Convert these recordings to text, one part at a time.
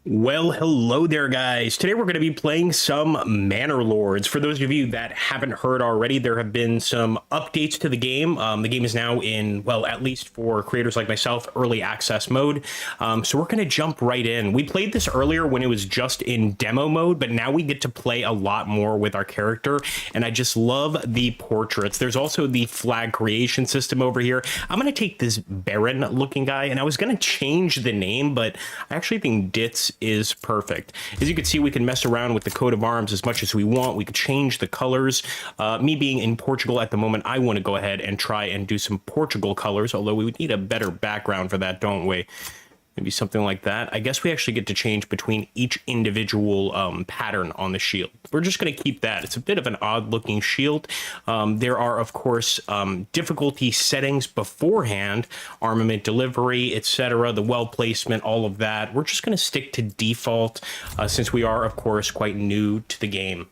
Well, hello there, guys. Today we're going to be playing some Manor Lords. For those of you that haven't heard already, there have been some updates to the game. The game is now in, well, at least for creators like myself, early access mode. So we're going to jump right in. We played this earlier when it was just in demo mode, but now we get to play a lot more with our character, and I just love the portraits. There's also the flag creation system over here. I'm going to take this Baron-looking guy, and I was going to change the name, but I actually think Ditz is perfect. As you can see, we can mess around with the coat of arms as much as we want. We could change the colors. Me being in Portugal at the moment, I want to go ahead and try and do some Portugal colors, although we would need a better background for that, don't we? Maybe something like that. I guess we actually get to change between each individual pattern on the shield. We're just going to keep that. It's a bit of an odd looking shield. There are, of course, difficulty settings beforehand, armament delivery, etc., the well placement, all of that. We're just going to stick to default since we are, of course, quite new to the game.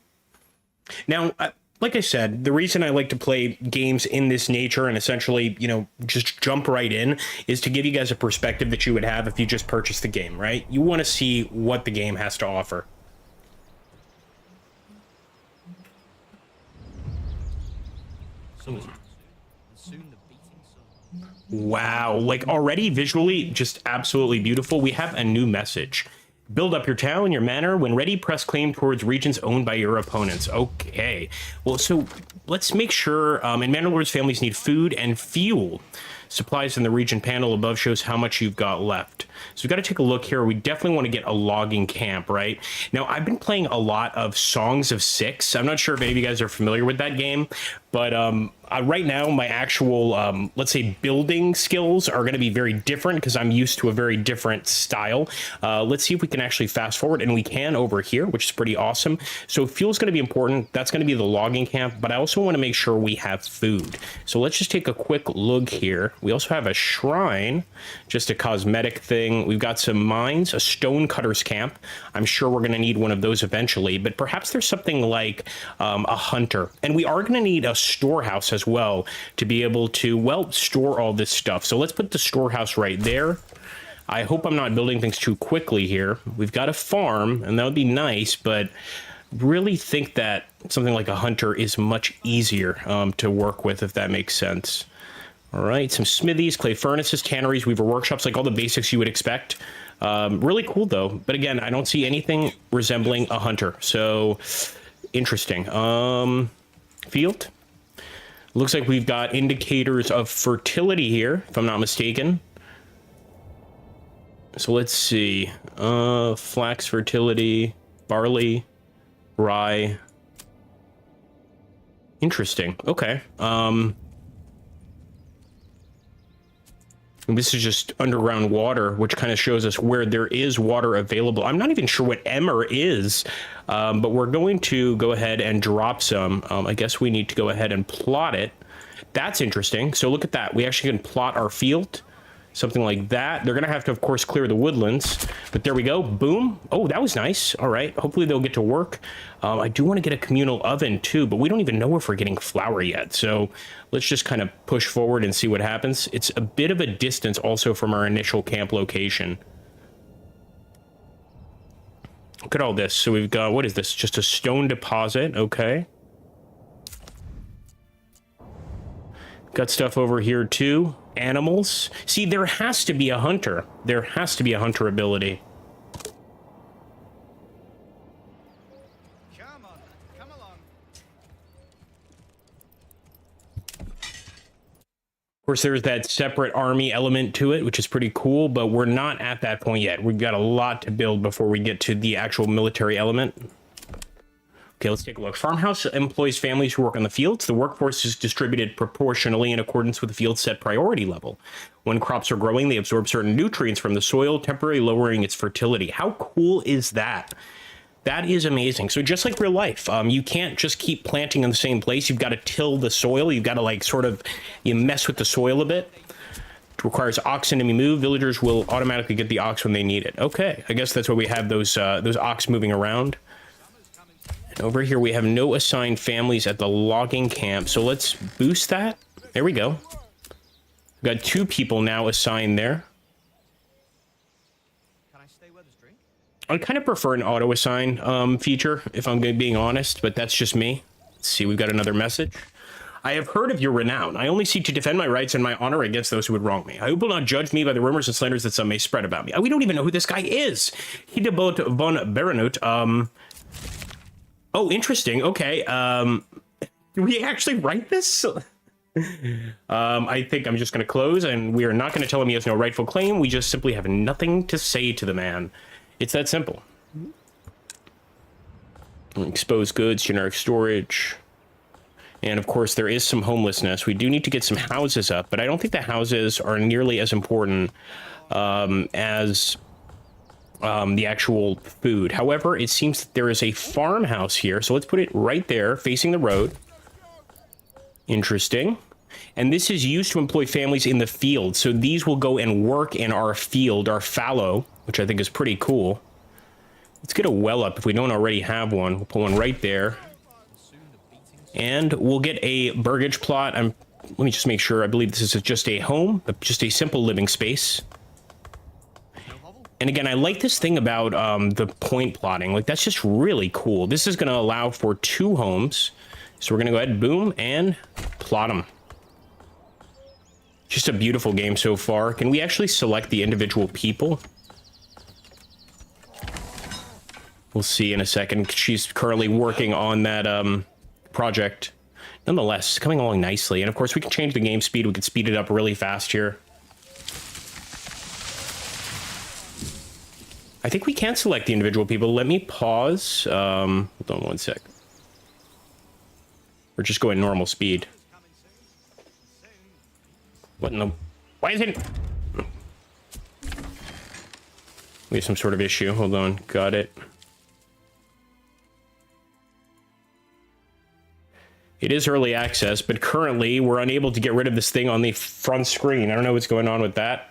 Now, like I said, the reason I like to play games in this nature and essentially, you know, just jump right in is to give you guys a perspective that you would have if you just purchased the game, right? You want to see what the game has to offer. Wow, like already visually just absolutely beautiful. We have a new message. Build up your town, your manor. When ready, press claim towards regions owned by your opponents. Okay. Well, so let's make sure, in Manor Lords, families need food and fuel. Supplies in the region panel above shows how much you've got left. So we've got to take a look here. We definitely want to get a logging camp, right? Now, I've been playing a lot of Songs of Six. I'm not sure if any of you guys are familiar with that game, but right now, my actual, let's say, building skills are going to be very different because I'm used to a very different style. Let's see if we can actually fast forward, and we can over here, which is pretty awesome. So fuel is going to be important. That's going to be the logging camp, but I also want to make sure we have food. So let's just take a quick look here. We also have a shrine, just a cosmetic thing. We've got some mines, a stone cutter's camp. I'm sure we're going to need one of those eventually, but perhaps there's something like a hunter, and we are going to need a storehouse as well to be able to, well, store all this stuff. So let's put the storehouse right there. I hope I'm not building things too quickly here. We've got a farm, and that would be nice, but really think that something like a hunter is much easier to work with, if that makes sense. All right, some smithies, clay furnaces, tanneries, weaver workshops, like all the basics you would expect. Really cool, though. But again, I don't see anything resembling a hunter. So, interesting. Field. Looks like we've got indicators of fertility here, if I'm not mistaken. So let's see. Flax fertility, barley, rye. Interesting. Okay. This is just underground water, which kind of shows us where there is water available. I'm not even sure what emmer is, but we're going to go ahead and drop some. I guess we need to go ahead and plot it. That's interesting. So look at that. We actually can plot our field, something like that. They're going to have to, of course, clear the woodlands, but there we go. Boom. Oh, that was nice. All right. Hopefully they'll get to work. I do want to get a communal oven too, but we don't even know if we're getting flour yet. So let's just kind of push forward and see what happens. It's a bit of a distance also from our initial camp location. Look at all this. So we've got, what is this? Just a stone deposit. Okay. Got stuff over here too. Animals. See, there has to be a hunter. There has to be a hunter ability. Come on, come along. Of course, there's that separate army element to it, which is pretty cool, but we're not at that point yet. We've got a lot to build before we get to the actual military element. Okay, let's take a look. Farmhouse employs families who work on the fields. The workforce is distributed proportionally in accordance with the field's set priority level. When crops are growing, they absorb certain nutrients from the soil, temporarily lowering its fertility. How cool is that? That is amazing. So just like real life, you can't just keep planting in the same place. You've got to till the soil. You've got to like sort of mess with the soil a bit. It requires oxen to be moved. Villagers will automatically get the ox when they need it. Okay, I guess that's why we have those ox moving around. And over here, we have no assigned families at the logging camp. So let's boost that. There we go. We've got 2 people now assigned there. Can I stay with us, drink? I kind of prefer an auto assign feature, if I'm being honest, but that's just me. Let's see, we've got another message. I have heard of your renown. I only seek to defend my rights and my honor against those who would wrong me. I hope will not judge me by the rumors and slanders that some may spread about me. We don't even know who this guy is. Hideboot von Berenut. Oh, interesting. Okay. Did we actually write this? I think I'm just going to close, and we are not going to tell him he has no rightful claim. We just simply have nothing to say to the man. It's that simple. Exposed goods, generic storage. And of course, there is some homelessness. We do need to get some houses up, but I don't think the houses are nearly as important as the actual food. However, it seems that there is a farmhouse here. So let's put it right there, facing the road. Interesting. And this is used to employ families in the field. So these will go and work in our field, our fallow, which I think is pretty cool. Let's get a well up if we don't already have one. We'll put one right there. And we'll get a burgage plot. Let me just make sure. I believe this is just a home, just a simple living space. And again, I like this thing about the point plotting. Like, that's just really cool. This is going to allow for 2 homes. So we're going to go ahead, boom, and plot them. Just a beautiful game so far. Can we actually select the individual people? We'll see in a second. She's currently working on that project. Nonetheless, it's coming along nicely. And of course, we can change the game speed. We can speed it up really fast here. I think we can select the individual people. Let me pause. Hold on one sec. We're just going normal speed. What in the... Why is it... We have some sort of issue. Hold on. Got it. It is early access, but currently we're unable to get rid of this thing on the front screen. I don't know what's going on with that.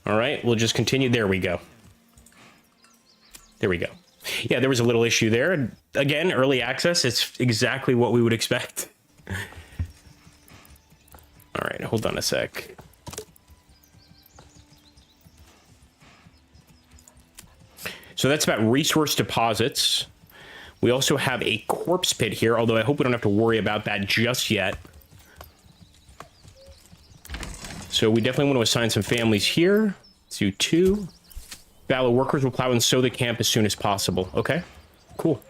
All right, we'll just continue. There we go. There we go. Yeah, there was a little issue there. Again, early access, it's exactly what we would expect. All right, hold on a sec. So that's about resource deposits. We also have a corpse pit here, although I hope we don't have to worry about that just yet. So we definitely want to assign some families here. Let's do 2. Fallow workers will plow and sow the camp as soon as possible. Okay, cool.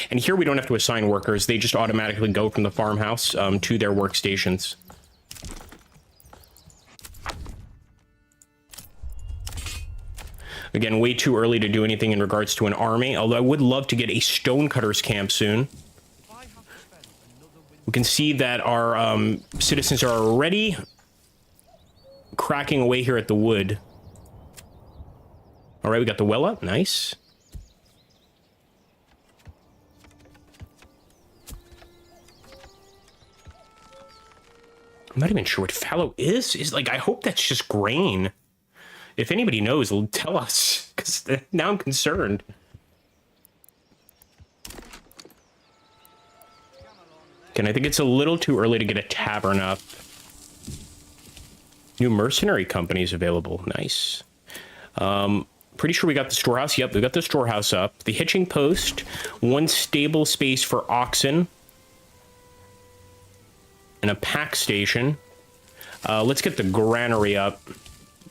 And here we don't have to assign workers. They just automatically go from the farmhouse to their workstations. Again, way too early to do anything in regards to an army, although I would love to get a stonecutter's camp soon. We can see that our citizens are already cracking away here at the wood. All right, we got the well up. Nice. I'm not even sure what fallow is. Like, I hope that's just grain. If anybody knows, tell us, because now I'm concerned. And I think it's a little too early to get a tavern up. New mercenary companies available. Nice. Pretty sure we got the storehouse. Yep, we got the storehouse up. The hitching post. 1 stable space for oxen. And a pack station. Let's get the granary up.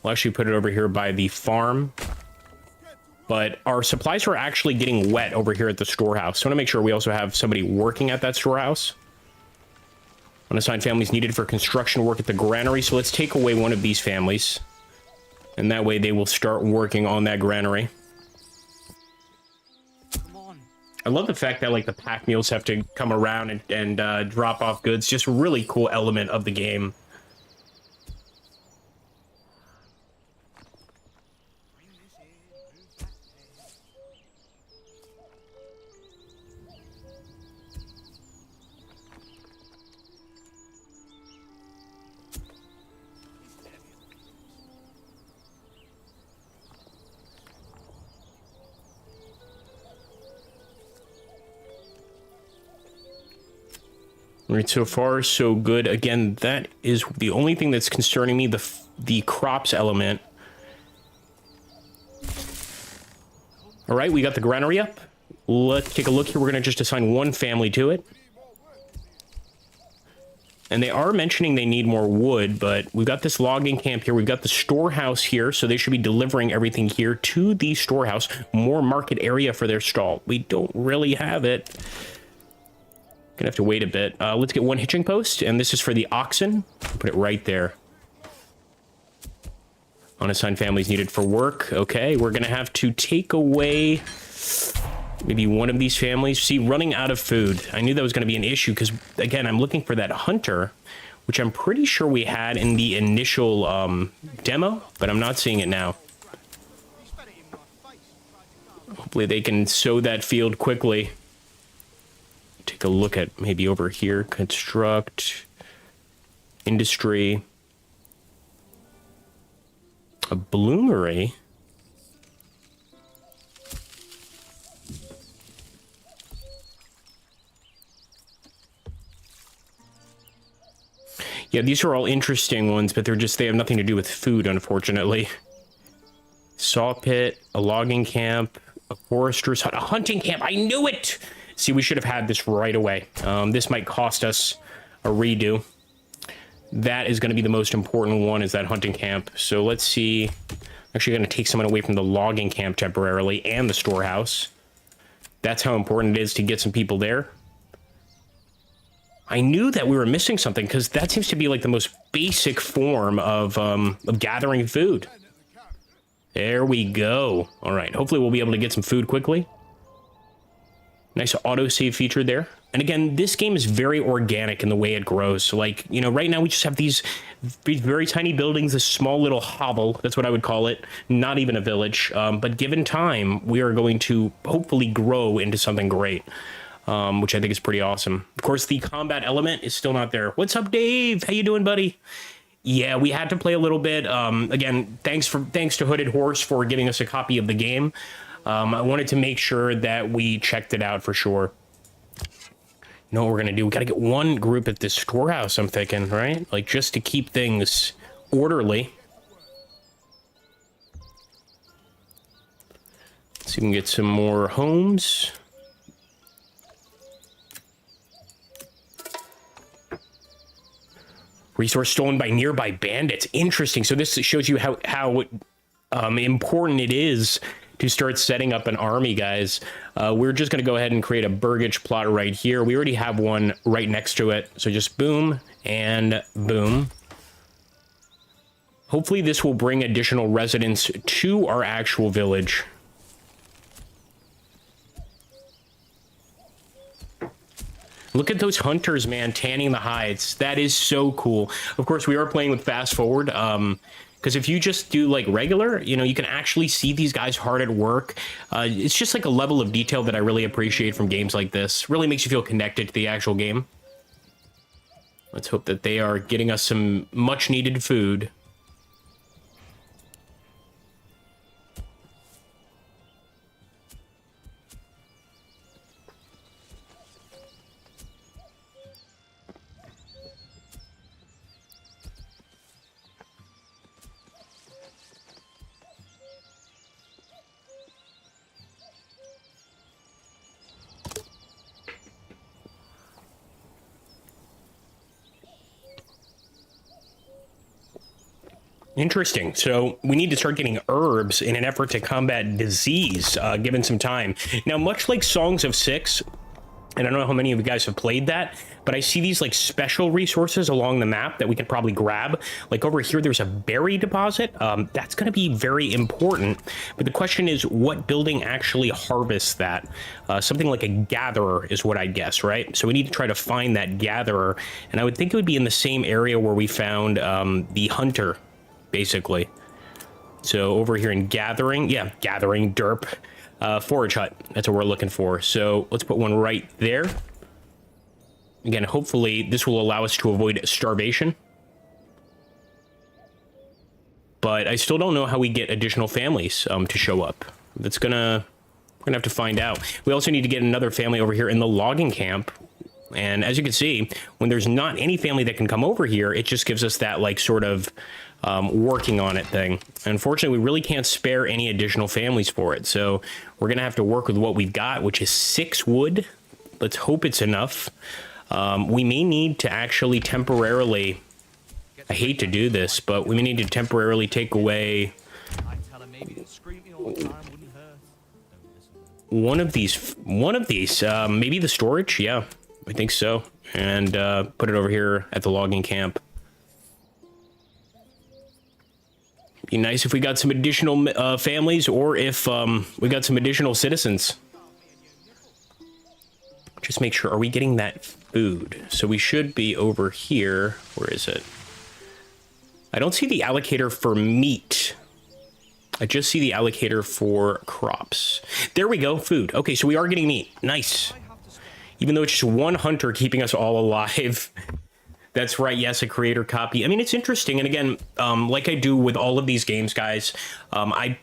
We'll actually put it over here by the farm. But our supplies are actually getting wet over here at the storehouse. So I want to make sure we also have somebody working at that storehouse. Unassigned families needed for construction work at the granary. So let's take away one of these families. And that way they will start working on that granary. I love the fact that, like, the pack mules have to come around and drop off goods. Just a really cool element of the game. All right, so far so good. Again, that is the only thing that's concerning me, the crops element. All right, we got the granary up. Let's take a look here. We're going to just assign one family to it. And they are mentioning they need more wood, but we've got this logging camp here. We've got the storehouse here, so they should be delivering everything here to the storehouse. More market area for their stall. We don't really have it. Gonna have to wait a bit. Let's get one hitching post, and this is for the oxen. Put it right there. Unassigned families needed for work. Okay, we're gonna have to take away maybe one of these families. See, running out of food. I knew that was gonna be an issue because, again, I'm looking for that hunter, which I'm pretty sure we had in the initial demo, but I'm not seeing it now. Hopefully they can sow that field quickly. Take a look at maybe over here. Construct. Industry. A bloomery. Yeah, these are all interesting ones, but they have nothing to do with food, unfortunately. Saw pit, a logging camp, a forester's hut, a hunting camp. I knew it! See, we should have had this right away. This might cost us a redo. That is going to be the most important one, is that hunting camp. So let's see. I'm actually going to take someone away from the logging camp temporarily and the storehouse. That's how important it is to get some people there. I knew that we were missing something because that seems to be like the most basic form of gathering food. There we go. All right. Hopefully we'll be able to get some food quickly. Nice autosave feature there. And again, this game is very organic in the way it grows. So like, you know, right now we just have these very tiny buildings, this small little hovel. That's what I would call it. Not even a village. But given time, we are going to hopefully grow into something great. Which I think is pretty awesome. Of course, the combat element is still not there. What's up, Dave? How you doing, buddy? Yeah, we had to play a little bit. Again, thanks to Hooded Horse for giving us a copy of the game. I wanted to make sure that we checked it out for sure. You know what we're going to do? We got to get one group at this storehouse, I'm thinking, right? Like, just to keep things orderly. Let's see if we can get some more homes. Resource stolen by nearby bandits. Interesting. So this shows you how important it is to start setting up an army, guys. We're just going to go ahead and create a burgage plot right here. We already have one right next to it. So just boom and boom. Hopefully this will bring additional residents to our actual village. Look at those hunters, man, tanning the hides. That is so cool. Of course, we are playing with fast forward. Because if you just do like regular, you know, you can actually see these guys hard at work. It's just like a level of detail that I really appreciate from games like this. Really makes you feel connected to the actual game. Let's hope that they are getting us some much needed food. Interesting. So we need to start getting herbs in an effort to combat disease, given some time. Now, much like Songs of Six, and I don't know how many of you guys have played that, but I see these like special resources along the map that we can probably grab. Like over here, there's a berry deposit. That's going to be very important. But the question is, what building actually harvests that? Something like a gatherer is what I'd guess, right? So we need to try to find that gatherer. And I would think it would be in the same area where we found the hunter, basically. So over here in gathering, yeah, gathering, derp. Forage hut, that's what we're looking for. So let's put one right there. Again, hopefully this will allow us to avoid starvation. But I still don't know how we get additional families to show up. We're gonna have to find out. We also need to get another family over here in the logging camp. And as you can see, when there's not any family that can come over here, it just gives us that like sort of working on it thing. Unfortunately, we really can't spare any additional families for it. So we're going to have to work with what we've got, which is 6 wood. Let's hope it's enough. We may need to actually temporarily, I hate to do this, but we may need to temporarily take away one of these, maybe the storage. Yeah, I think so. And put it over here at the logging camp. Be nice if we got some additional families, or if we got some additional citizens. Just make sure, are we getting that food? So we should be over here. Where is it? I don't see the allocator for meat. I just see the allocator for crops. There we go, food. Okay, so we are getting meat. Nice. Even though it's just one hunter keeping us all alive. That's right, yes, a creator copy. I mean, it's interesting, and again, like I do with all of these games, guys, I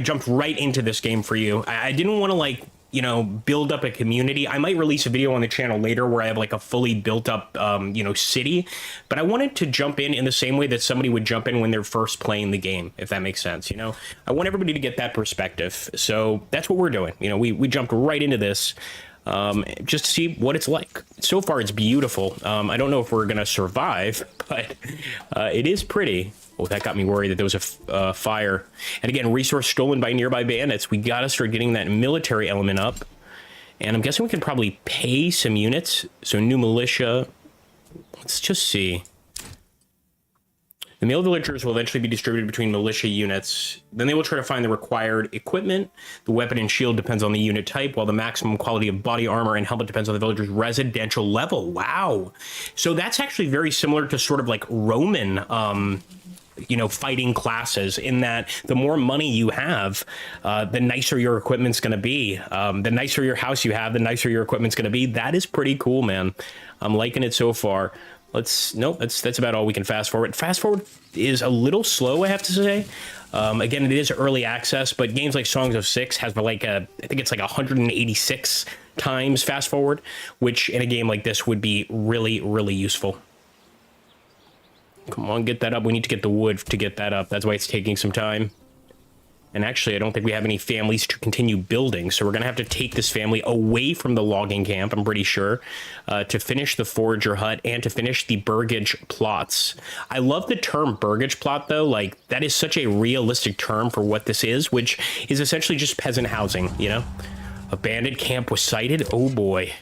jumped right into this game for you. I didn't want to, like, you know, build up a community. I might release a video on the channel later where I have like a fully built up, you know, city, but I wanted to jump in the same way that somebody would jump in when they're first playing the game, if that makes sense. You know, I want everybody to get that perspective. So that's what we're doing. You know, we jumped right into this. Just to see what it's like. So far, it's beautiful. I don't know if we're gonna survive, but it is pretty. Oh, that got me worried that there was a fire. And again, resource stolen by nearby bandits. We gotta start getting that military element up. And I'm guessing we can probably pay some units. So new militia. Let's just see. The male villagers will eventually be distributed between militia units. Then they will try to find the required equipment. The weapon and shield depends on the unit type, while the maximum quality of body armor and helmet depends on the villager's residential level. Wow. So that's actually very similar to sort of like Roman, you know, fighting classes, in that the more money you have, the nicer your equipment's going to be. The nicer your house you have, the nicer your equipment's going to be. That is pretty cool, man. I'm liking it so far. Nope, that's about all we can fast forward. Fast forward is a little slow, I have to say. Again, it is early access, but games like Songs of Six has like I think it's like 186 times fast forward, which in a game like this would be really, really useful. Come on, get that up. We need to get the wood to get that up. That's why it's taking some time. And actually, I don't think we have any families to continue building, so we're going to have to take this family away from the logging camp, I'm pretty sure, to finish the forager hut and to finish the burgage plots. I love the term burgage plot, though. Like, that is such a realistic term for what this is, which is essentially just peasant housing, you know? A bandit camp was sighted. Oh, boy.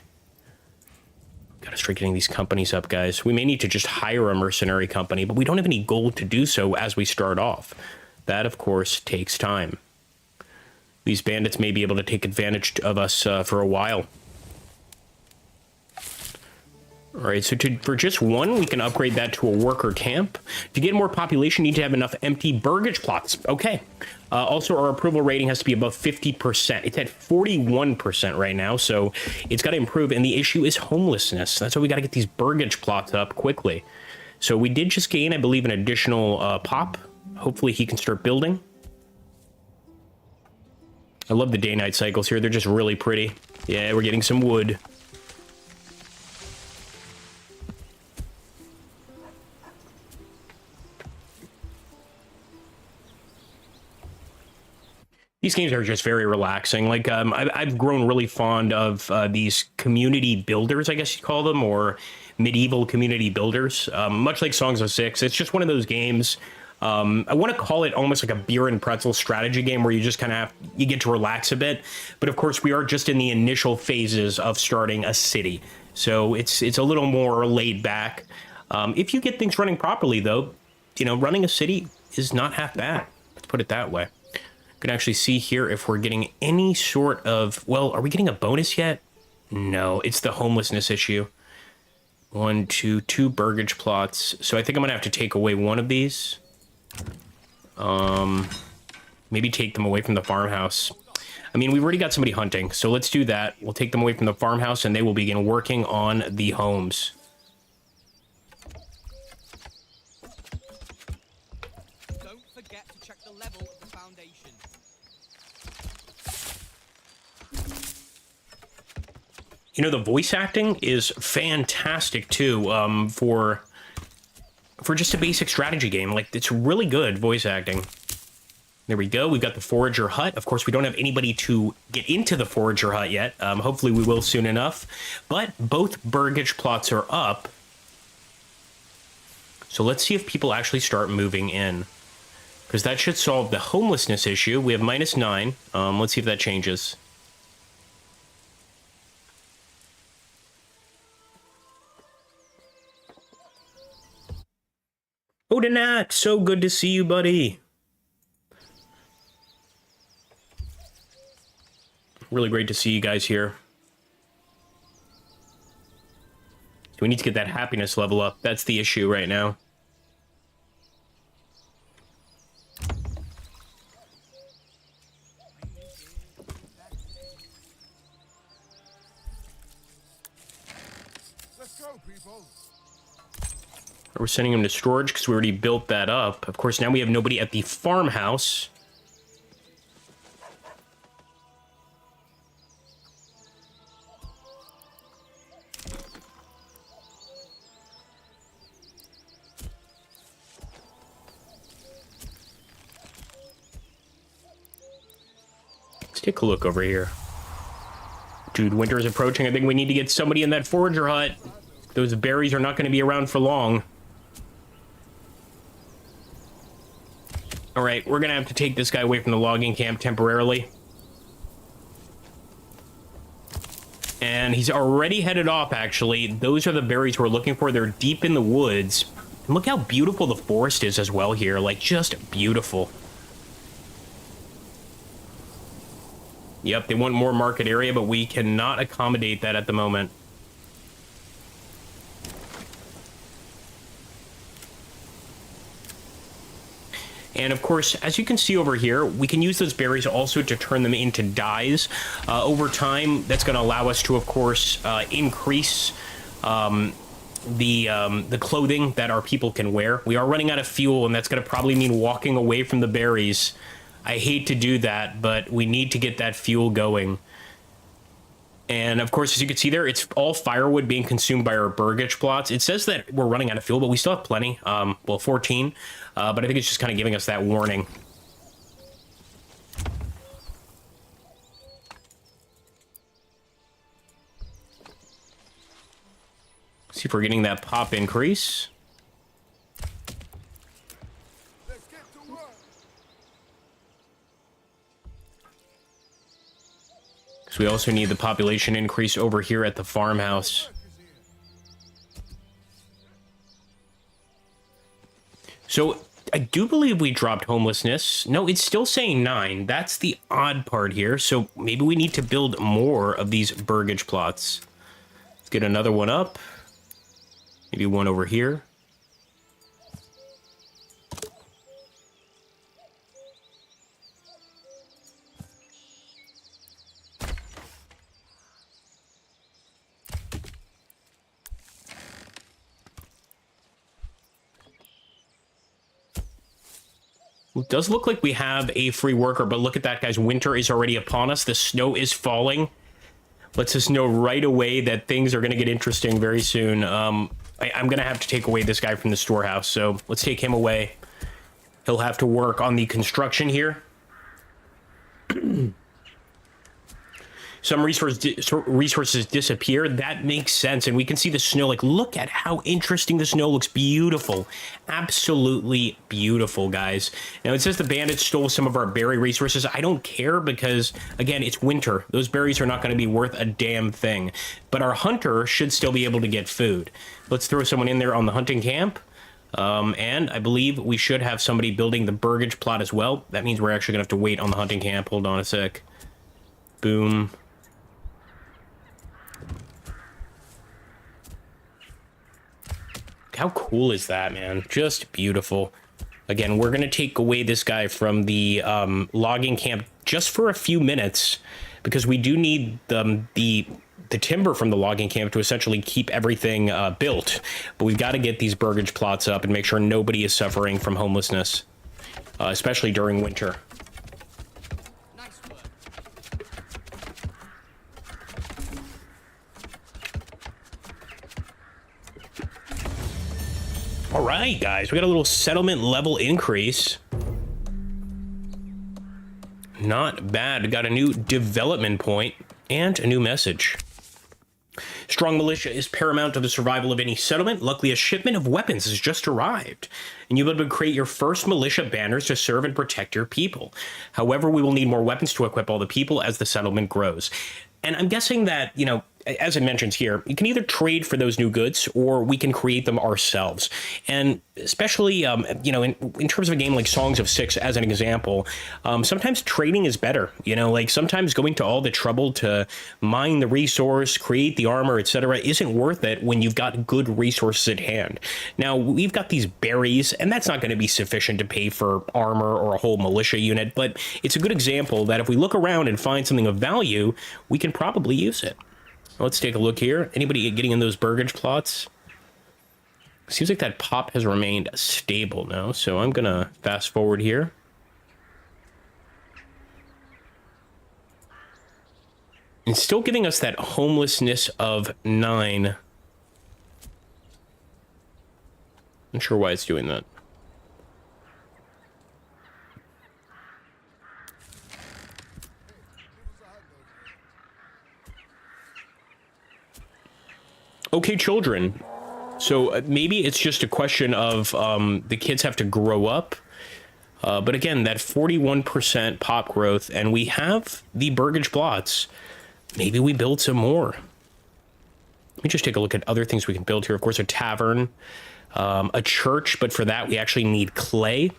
Gotta start getting these companies up, guys. We may need to just hire a mercenary company, but we don't have any gold to do so as we start off. That, of course, takes time. These bandits may be able to take advantage of us for a while. All right, so for just one, we can upgrade that to a worker camp. To get more population, you need to have enough empty burgage plots. Okay. Also, our approval rating has to be above 50%. It's at 41% right now, so it's got to improve. And the issue is homelessness. That's why we got to get these burgage plots up quickly. So we did just gain, I believe, an additional pop. Hopefully he can start building. I love the day-night cycles here. They're just really pretty. Yeah, we're getting some wood. These games are just very relaxing. Like, I've grown really fond of these community builders, I guess you call them, or medieval community builders. Much like Songs of Six, it's just one of those games. I want to call it almost like a beer and pretzel strategy game where you just kind of you get to relax a bit. But of course, we are just in the initial phases of starting a city. So it's a little more laid back. If you get things running properly, though, you know, running a city is not half bad. Let's put it that way. You can actually see here if we're getting any sort of, well, are we getting a bonus yet? No, it's the homelessness issue. 1, 2 burgage plots. So I think I'm going to have to take away one of these. Maybe take them away from the farmhouse. I mean, we've already got somebody hunting, so let's do that. We'll take them away from the farmhouse, and they will begin working on the homes. Don't forget to check the level of the foundation. You know, the voice acting is fantastic, too, for for just a basic strategy game. Like, it's really good voice acting. There we go. We've got the Forager Hut. Of course, we don't have anybody to get into the Forager Hut yet. Hopefully we will soon enough. But both burgage plots are up. So let's see if people actually start moving in. Because that should solve the homelessness issue. We have -9. Let's see if that changes. Odenat, so good to see you, buddy. Really great to see you guys here. We need to get that happiness level up. That's the issue right now. Let's go, people. We're sending him to storage because we already built that up. Of course, now we have nobody at the farmhouse. Let's take a look over here. Dude, winter is approaching. I think we need to get somebody in that Forager Hut. Those berries are not going to be around for long. All right, we're going to have to take this guy away from the logging camp temporarily. And he's already headed off, actually. Those are the berries we're looking for. They're deep in the woods. And look how beautiful the forest is as well here. Like, just beautiful. Yep, they want more market area, but we cannot accommodate that at the moment. And of course, as you can see over here, we can use those berries also to turn them into dyes. Over time, that's going to allow us to, of course, increase the clothing that our people can wear. We are running out of fuel, and that's going to probably mean walking away from the berries. I hate to do that, but we need to get that fuel going. And of course, as you can see there, it's all firewood being consumed by our burgage plots. It says that we're running out of fuel, but we still have plenty. Well, 14. But I think it's just kind of giving us that warning. See if we're getting that pop increase. Let's get to work. So we also need the population increase over here at the farmhouse. So I do believe we dropped homelessness. No, it's still saying 9. That's the odd part here. So maybe we need to build more of these burgage plots. Let's get another one up. Maybe one over here. It does look like we have a free worker, but look at that, guys. Winter is already upon us. The snow is falling. Lets us know right away that things are going to get interesting very soon. I'm going to have to take away this guy from the storehouse, so let's take him away. He'll have to work on the construction here. Some resources disappear. That makes sense. And we can see the snow. Like, look at how interesting the snow looks. Beautiful. Absolutely beautiful, guys. Now, it says the bandits stole some of our berry resources. I don't care because, again, it's winter. Those berries are not going to be worth a damn thing. But our hunter should still be able to get food. Let's throw someone in there on the hunting camp. And I believe we should have somebody building the burgage plot as well. That means we're actually going to have to wait on the hunting camp. Hold on a sec. Boom. How cool is that, man? Just beautiful. Again, we're going to take away this guy from the logging camp just for a few minutes because we do need the timber from the logging camp to essentially keep everything built. But we've got to get these burgage plots up and make sure nobody is suffering from homelessness, especially during winter. Nice work. All right, guys, we got a little settlement level increase. Not bad. We got a new development point and a new message. Strong militia is paramount to the survival of any settlement. Luckily, a shipment of weapons has just arrived, and you'll be able to create your first militia banners to serve and protect your people. However, we will need more weapons to equip all the people as the settlement grows. And I'm guessing that, you know, as it mentions here, you can either trade for those new goods or we can create them ourselves. And especially, you know, in terms of a game like Songs of Six, as an example, sometimes trading is better. You know, like sometimes going to all the trouble to mine the resource, create the armor, etc., isn't worth it when you've got good resources at hand. Now, we've got these berries, and that's not going to be sufficient to pay for armor or a whole militia unit, but it's a good example that if we look around and find something of value, we can probably use it. Let's take a look here. Anybody getting in those burgage plots? Seems like that pop has remained stable now, so I'm gonna fast forward here. And still giving us that homelessness of 9. Not sure why it's doing that. Okay, children. So maybe it's just a question of the kids have to grow up. But again, that 41% pop growth, and we have the burgage plots. Maybe we build some more. Let me just take a look at other things we can build here. Of course, a tavern, a church, but for that we actually need clay.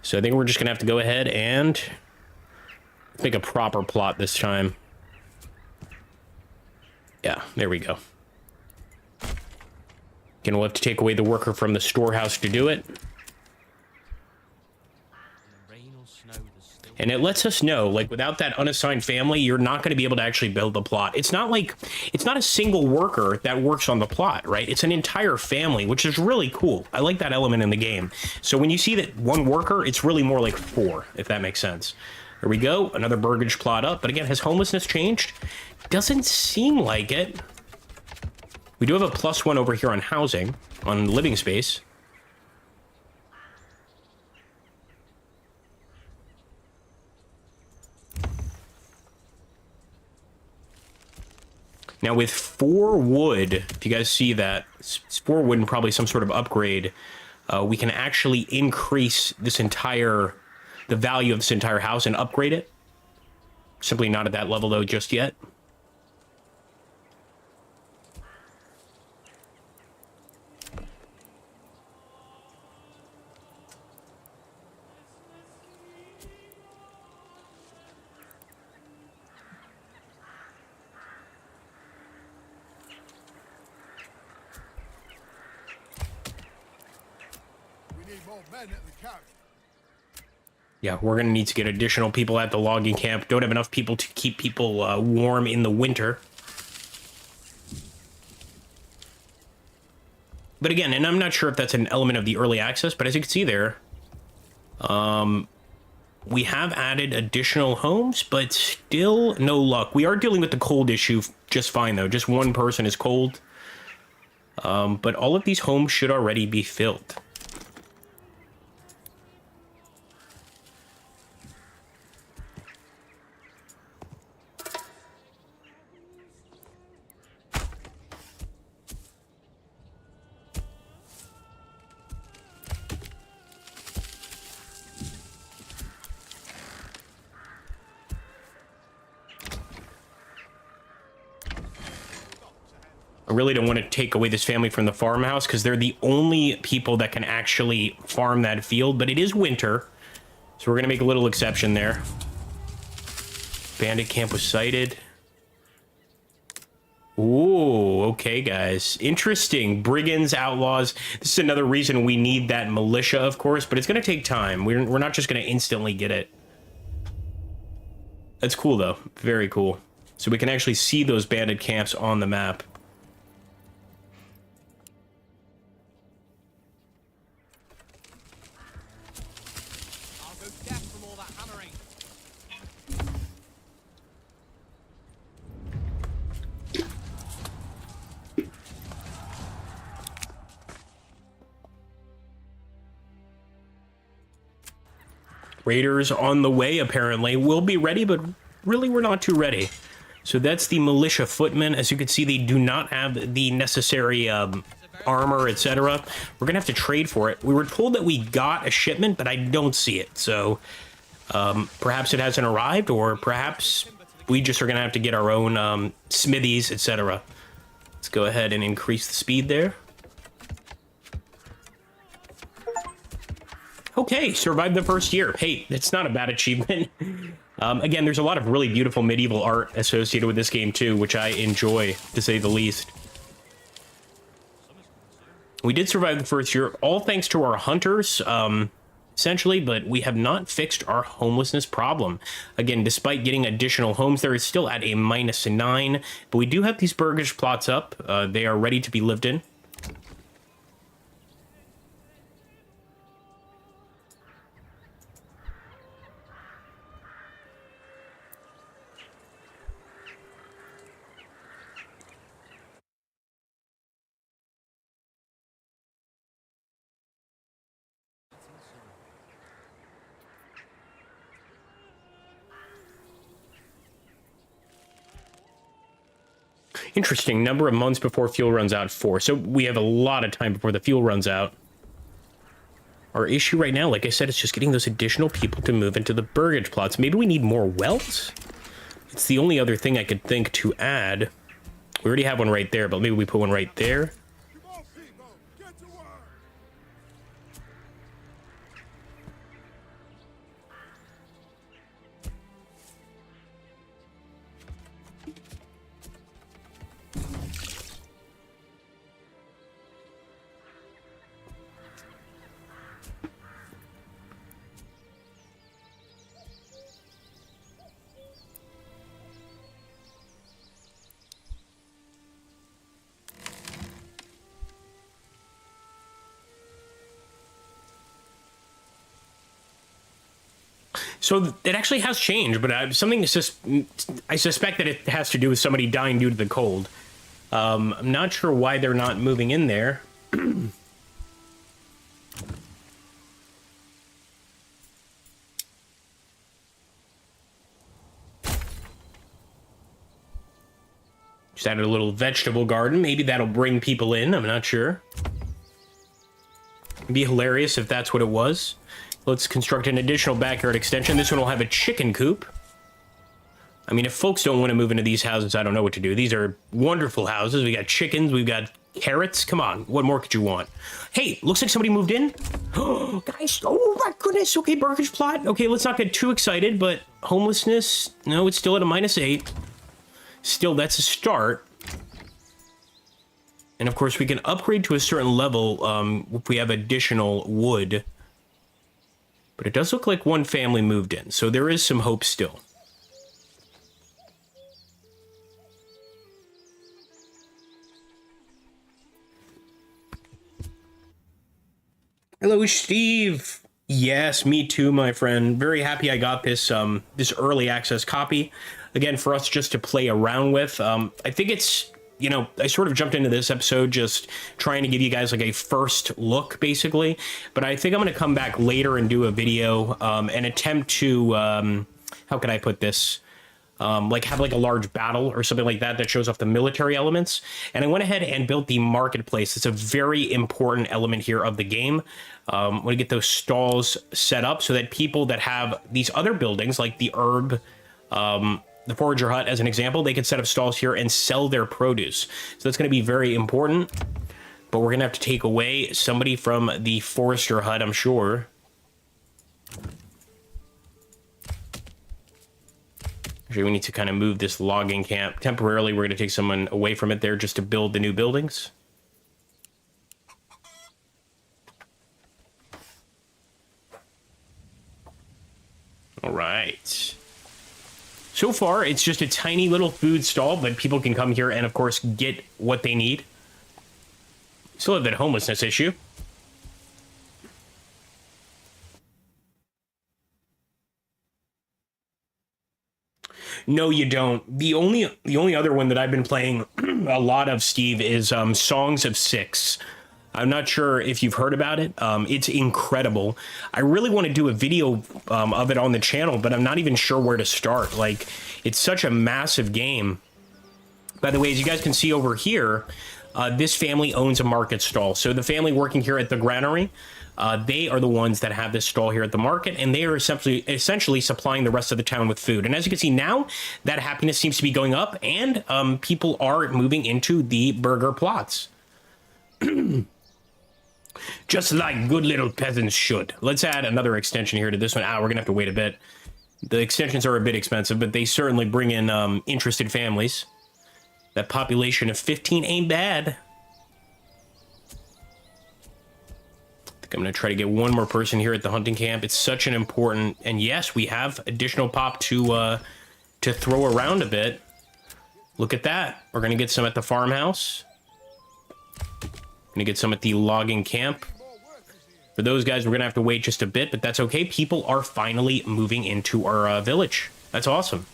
So I think we're just gonna have to go ahead and make a proper plot this time. Yeah, there we go. Again, we'll have to take away the worker from the storehouse to do it. And it lets us know, like, without that unassigned family, you're not going to be able to actually build the plot. It's not like, it's not a single worker that works on the plot, right? It's an entire family, which is really cool. I like that element in the game. So when you see that one worker, it's really more like 4, if that makes sense. There we go, another burgage plot up. But again, has homelessness changed? Doesn't seem like it. We do have a +1 over here on housing, on living space. Now with 4 wood, if you guys see that, it's 4 wood and probably some sort of upgrade, we can actually increase this entire, the value of this entire house and upgrade it. Simply not at that level though just yet. Yeah, we're going to need to get additional people at the logging camp. Don't have enough people to keep people warm in the winter. But again, and I'm not sure if that's an element of the early access, but as you can see there, we have added additional homes, but still no luck. We are dealing with the cold issue just fine, though. Just one person is cold. But all of these homes should already be filled. I really don't want to take away this family from the farmhouse because they're the only people that can actually farm that field, but it is winter, so we're going to make a little exception there. Bandit camp was sighted. Ooh, okay, guys. Interesting. Brigands, outlaws. This is another reason we need that militia, of course, but it's going to take time. We're not just going to instantly get it. That's cool, though. Very cool. So we can actually see those bandit camps on the map. Raiders on the way, apparently. We'll be ready, but really we're not too ready. So that's the militia footmen. As you can see, they do not have the necessary armor, etc. We're going to have to trade for it. We were told that we got a shipment, but I don't see it. So perhaps it hasn't arrived, or perhaps we just are going to have to get our own smithies, etc. Let's go ahead and increase the speed there. Okay, survived the first year. Hey, it's not a bad achievement. Again, there's a lot of really beautiful medieval art associated with this game too, which I enjoy, to say the least. We did survive the first year, all thanks to our hunters, essentially, but we have not fixed our homelessness problem. Again, despite getting additional homes, there is still at a -9, but we do have these burgish plots up. They are ready to be lived in. Interesting. Number of months before fuel runs out, 4. So we have a lot of time before the fuel runs out. Our issue right now, like I said, is just getting those additional people to move into the burgage plots. Maybe we need more wells? It's the only other thing I could think to add. We already have one right there, but maybe we put one right there. Come on, people, get to work. So it actually has changed, but something is just... I suspect that it has to do with somebody dying due to the cold. I'm not sure why they're not moving in there. Just added a little vegetable garden. Maybe that'll bring people in. I'm not sure. It'd be hilarious if that's what it was. Let's construct an additional backyard extension. This one will have a chicken coop. I mean, if folks don't want to move into these houses, I don't know what to do. These are wonderful houses. We got chickens. We've got carrots. Come on. What more could you want? Hey, looks like somebody moved in. Oh, guys. Oh, my goodness. Okay, burgage plot. Okay, let's not get too excited, but homelessness, no, it's still at a -8. Still, that's a start. And, of course, we can upgrade to a certain level if we have additional wood. But it does look like one family moved in, so there is some hope still. Hello, Steve. Yes, me too, my friend. Very happy I got this this early access copy. Again, for us just to play around with. I think it's, you know, I sort of jumped into this episode just trying to give you guys like a first look, basically. But I think I'm going to come back later and do a video and attempt to, how can I put this? Like have like a large battle or something like that that shows off the military elements. And I went ahead and built the marketplace. It's a very important element here of the game. I want to get those stalls set up so that people that have these other buildings like the herb, the forager hut as an example, they can set up stalls here and sell their produce. So that's going to be very important. But we're going to have to take away somebody from the forester hut, I'm sure. Actually, we need to kind of move this logging camp. Temporarily, we're going to take someone away from it there just to build the new buildings. All right. So far, it's just a tiny little food stall, but people can come here and, of course, get what they need. Still have that homelessness issue. No, you don't. The only other one that I've been playing a lot of, Steve, is Songs of Six. I'm not sure if you've heard about it. It's incredible. I really want to do a video of it on the channel, but I'm not even sure where to start. Like, it's such a massive game. By the way, as you guys can see over here, this family owns a market stall. So the family working here at the granary, they are the ones that have this stall here at the market, and they are essentially supplying the rest of the town with food. And as you can see now, that happiness seems to be going up, and people are moving into the burger plots. Just like good little peasants should. Let's add another extension here to this one. We're gonna have to wait a bit. The extensions are a bit expensive, but they certainly bring in interested families. That population of 15 ain't bad. I think I'm gonna try to get one more person here at the hunting camp. It's such an important, and yes, we have additional pop to throw around a bit. Look at that. We're gonna get some at the farmhouse. Gonna get some at the logging camp. For those guys, we're gonna have to wait just a bit, but that's okay. People are finally moving into our village. That's awesome.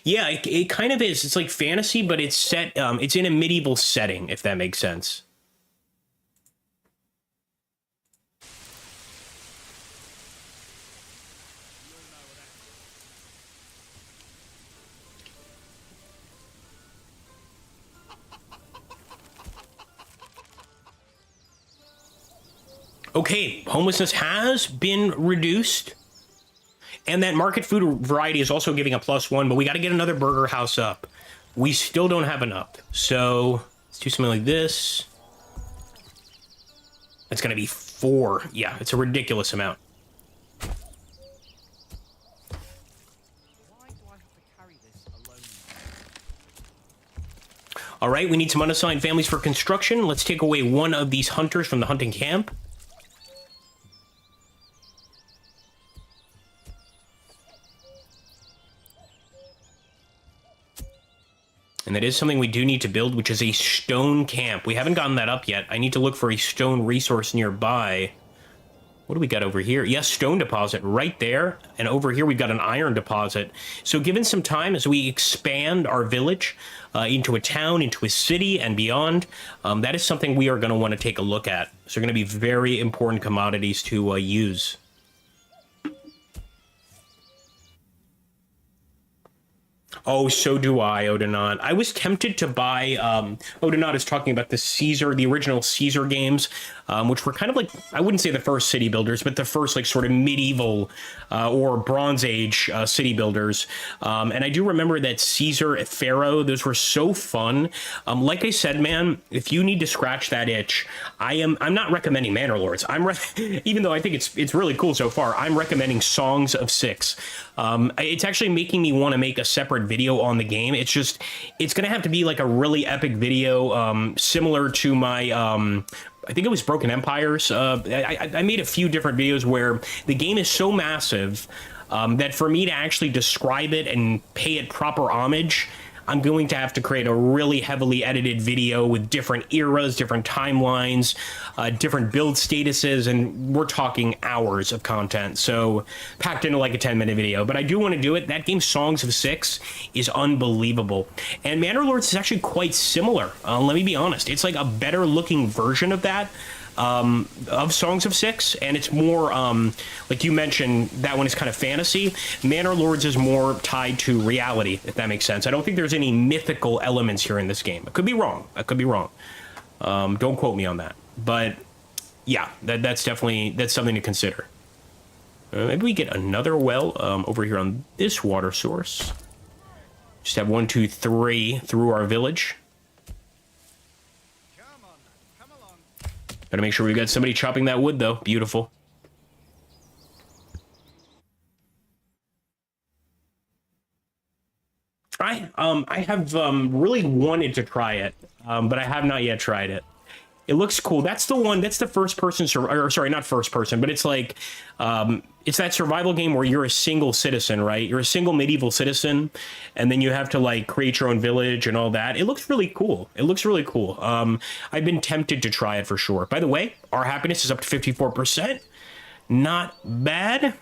Yeah, it kind of is. It's like fantasy, but it's set. It's in a medieval setting, if that makes sense. Okay, homelessness has been reduced. And that market food variety is also giving a +1, but we got to get another burger house up. We still don't have enough. So let's do something like this. That's going to be 4. Yeah, it's a ridiculous amount. Why do I have to carry this alone? All right, we need some unassigned families for construction. Let's take away one of these hunters from the hunting camp. And that is something we do need to build, which is a stone camp. We haven't gotten that up yet. I need to look for a stone resource nearby. What do we got over here? Yes, stone deposit right there. And over here, we've got an iron deposit. So given some time as we expand our village into a town, into a city, and beyond, that is something we are going to want to take a look at. So they're going to be very important commodities to use. Oh, so do I, Odenaut. I was tempted to buy, Odenaut is talking about the original Caesar games, which were kind of like, I wouldn't say the first city builders, but the first like sort of medieval or Bronze Age city builders. And I do remember that Caesar, Pharaoh, those were so fun. Like I said, man, if you need to scratch that itch, I'm not recommending Manor Lords. Even though I think it's really cool so far, I'm recommending Songs of Six. It's actually making me want to make a separate video on the game. It's going to have to be like a really epic video, similar to my, I think it was Broken Empires. I made a few different videos where the game is so massive that for me to actually describe it and pay it proper homage, I'm going to have to create a really heavily edited video with different eras, different timelines, different build statuses, and we're talking hours of content. So packed into like a 10-minute video, but I do want to do it. That game, Songs of Six, is unbelievable. And Manor Lords is actually quite similar. Let me be honest. It's like a better looking version of that. Of Songs of Six, and it's more like you mentioned, that one is kind of fantasy. Manor Lords is more tied to reality, if that makes sense. I don't think there's any mythical elements here in this game. I could be wrong. Don't quote me on that, but yeah, that's something to consider. Maybe we get another well over here on this water source. Just have 1, 2, 3 through our village. Gotta make sure we've got somebody chopping that wood, though. Beautiful. I have really wanted to try it, but I have not yet tried it. It looks cool. That's the one. That's the first person, or sorry, not first person, but it's like, it's that survival game where you're a single citizen, right? You're a single medieval citizen, and then you have to like create your own village and all that. It looks really cool. I've been tempted to try it for sure. By the way, our happiness is up to 54%. Not bad.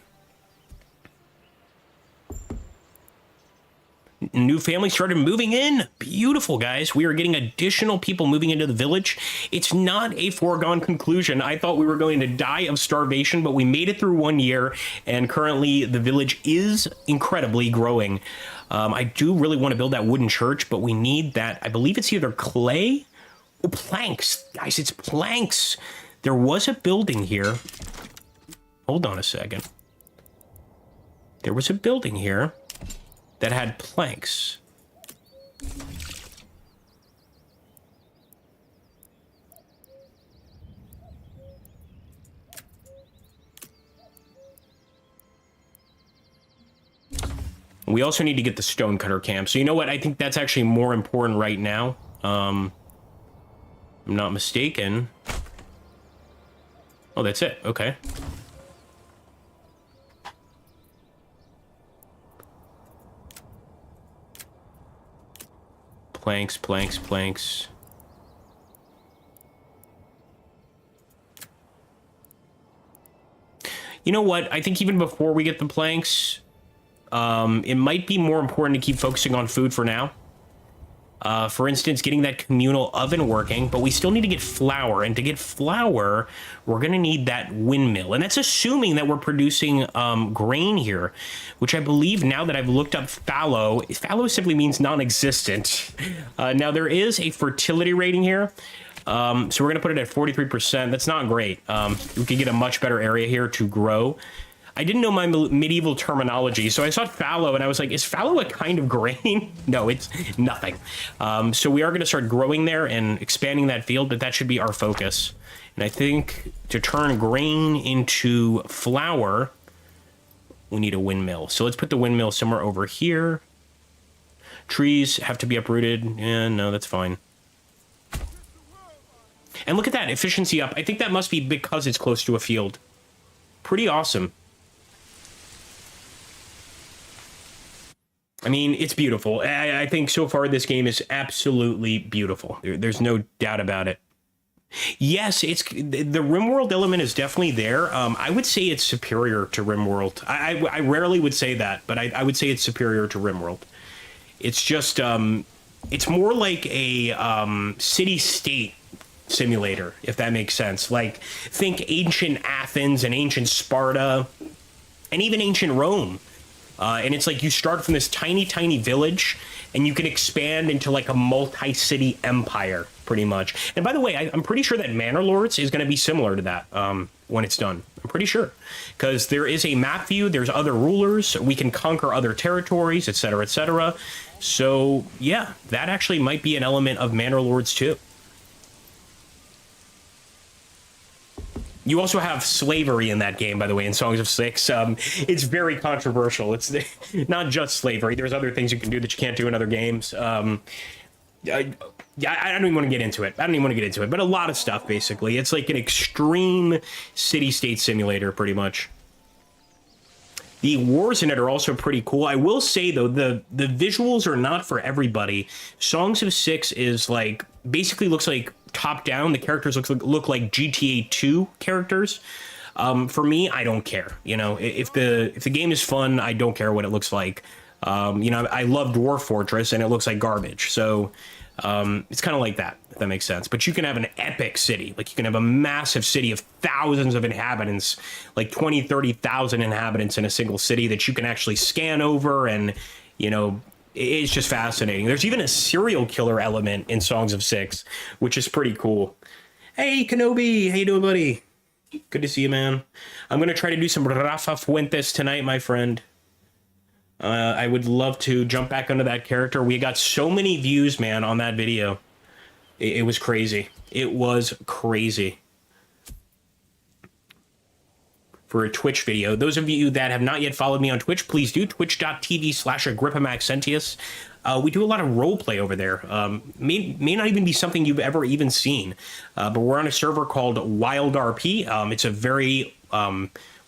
New families started moving in. Beautiful, guys. We are getting additional people moving into the village. It's not a foregone conclusion. I thought we were going to die of starvation, but we made it through 1 year, and currently the village is incredibly growing. I do really want to build that wooden church, but we need that. I believe it's either clay or planks. Guys, it's planks. There was a building here. Hold on a second. There was a building here that had planks. We also need to get the stonecutter camp. So you know what? I think that's actually more important right now. I'm not mistaken. Oh, that's it. Okay. Planks, planks, planks. You know what? I think even before we get the planks, it might be more important to keep focusing on food for now. For instance, getting that communal oven working, but we still need to get flour. And to get flour, we're going to need that windmill. And that's assuming that we're producing grain here, which I believe now that I've looked up fallow simply means non-existent. Now, there is a fertility rating here. So we're going to put it at 43%. That's not great. We could get a much better area here to grow. I didn't know my medieval terminology, so I saw fallow and I was like, is fallow a kind of grain? No, it's nothing. So we are going to start growing there and expanding that field, but that should be our focus. And I think to turn grain into flour, we need a windmill. So let's put the windmill somewhere over here. Trees have to be uprooted. Yeah, no, that's fine. And look at that, efficiency up. I think that must be because it's close to a field. Pretty awesome. I mean, it's beautiful. I think so far this game is absolutely beautiful. There's no doubt about it. Yes, it's the RimWorld element is definitely there. I would say it's superior to RimWorld. I rarely would say that, but I would say it's superior to RimWorld. It's just, it's more like a city-state simulator, if that makes sense. Like, think ancient Athens and ancient Sparta and even ancient Rome. And it's like you start from this tiny, tiny village and you can expand into like a multi-city empire, pretty much. And by the way, I'm pretty sure that Manor Lords is going to be similar to that when it's done. I'm pretty sure. Because there is a map view, there's other rulers, we can conquer other territories, etc., etc. So, yeah, that actually might be an element of Manor Lords too. You also have slavery in that game, by the way, in Songs of Six. It's very controversial. It's not just slavery. There's other things you can do that you can't do in other games. I don't even want to get into it. But a lot of stuff, basically. It's like an extreme city-state simulator, pretty much. The wars in it are also pretty cool. I will say, though, the visuals are not for everybody. Songs of Six is like, basically looks like top down. The characters look like GTA 2 characters. For me, I don't care. You know, if the game is fun, I don't care what it looks like. You know, I love Dwarf Fortress and it looks like garbage. So it's kind of like that, if that makes sense. But you can have an epic city. Like you can have a massive city of thousands of inhabitants, like 20, 30,000 inhabitants in a single city that you can actually scan over. And, you know, it's just fascinating. There's even a serial killer element in Songs of Six, which is pretty cool. Hey, Kenobi, how you doing, buddy? Good to see you, man. I'm going to try to do some Rafa Fuentes tonight, my friend. I would love to jump back onto that character. We got so many views, man, on that video. It was crazy. It was crazy. For a Twitch video. Those of you that have not yet followed me on Twitch, please do. Twitch.tv/AgrippaMaxentius. We do a lot of roleplay over there. May not even be something you've ever even seen. But we're on a server called Wild RP. It's a very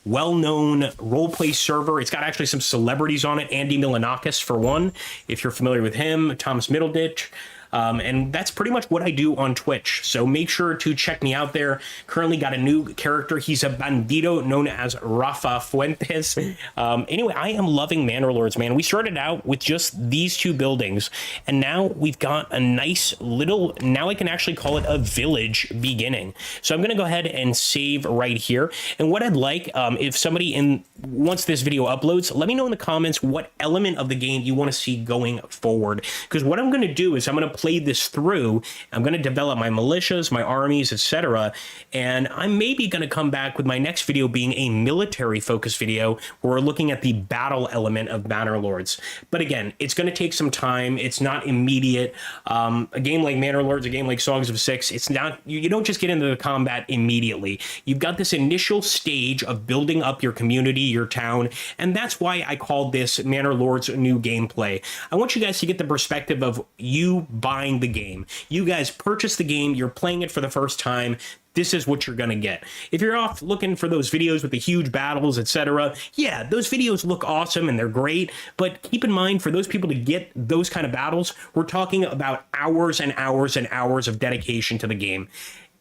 well-known roleplay server. It's got actually some celebrities on it. Andy Milanakis, for one, if you're familiar with him. Thomas Middleditch. And that's pretty much what I do on Twitch. So make sure to check me out there. Currently got a new character. He's a bandito known as Rafa Fuentes. Anyway, I am loving Manor Lords, man. We started out with just these two buildings, and now we've got a nice little, now I can actually call it a village beginning. So I'm going to go ahead and save right here. And what I'd like, if somebody once this video uploads, let me know in the comments what element of the game you want to see going forward. Because what I'm going to do is I'm going to play this through. I'm going to develop my militias, my armies, etc. And I'm maybe going to come back with my next video being a military focused video where we're looking at the battle element of Manor Lords. But again, it's going to take some time. It's not immediate. A game like Manor Lords, a game like Songs of Six, it's not, you don't just get into the combat immediately. You've got this initial stage of building up your community, your town, and that's why I called this Manor Lords new gameplay. I want you guys to get the perspective of you buying the game. You guys purchase the game, you're playing it for the first time. This is what you're going to get. If you're off looking for those videos with the huge battles, etc., yeah, those videos look awesome and they're great, but keep in mind, for those people to get those kind of battles, we're talking about hours and hours and hours of dedication to the game.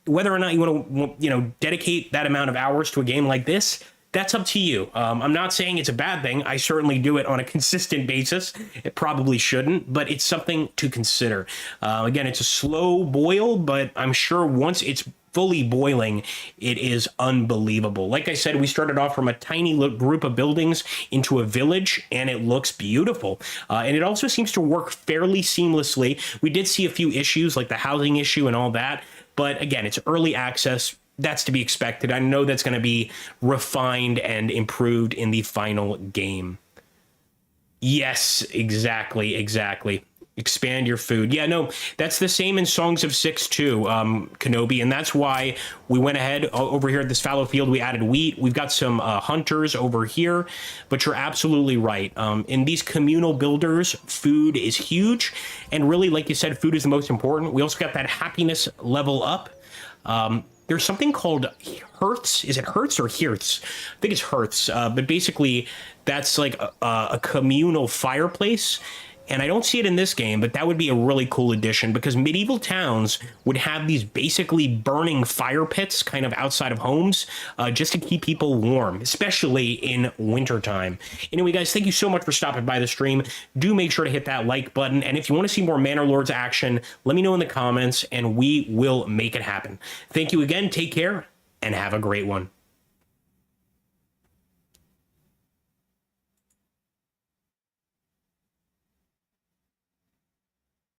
Whether or not you want to, dedicate that amount of hours to a game like this, that's up to you. I'm not saying it's a bad thing. I certainly do it on a consistent basis. It probably shouldn't, but it's something to consider. Again, it's a slow boil, but I'm sure once it's fully boiling, it is unbelievable. Like I said, we started off from a tiny little group of buildings into a village, and it looks beautiful. And it also seems to work fairly seamlessly. We did see a few issues, like the housing issue and all that, but again, it's early access. That's to be expected. I know that's going to be refined and improved in the final game. Yes, exactly. Expand your food. Yeah, no, that's the same in Songs of Six too, Kenobi, and that's why we went ahead over here at this fallow field. We added wheat. We've got some hunters over here, but you're absolutely right. In these communal builders, food is huge, and really, like you said, food is the most important. We also got that happiness level up. There's something called Hertz. Is it Hertz or Hertz? I think it's Hertz. But basically, that's like a communal fireplace. And I don't see it in this game, but that would be a really cool addition, because medieval towns would have these basically burning fire pits kind of outside of homes just to keep people warm, especially in wintertime. Anyway, guys, thank you so much for stopping by the stream. Do make sure to hit that like button. And if you want to see more Manor Lords action, let me know in the comments and we will make it happen. Thank you again. Take care and have a great one.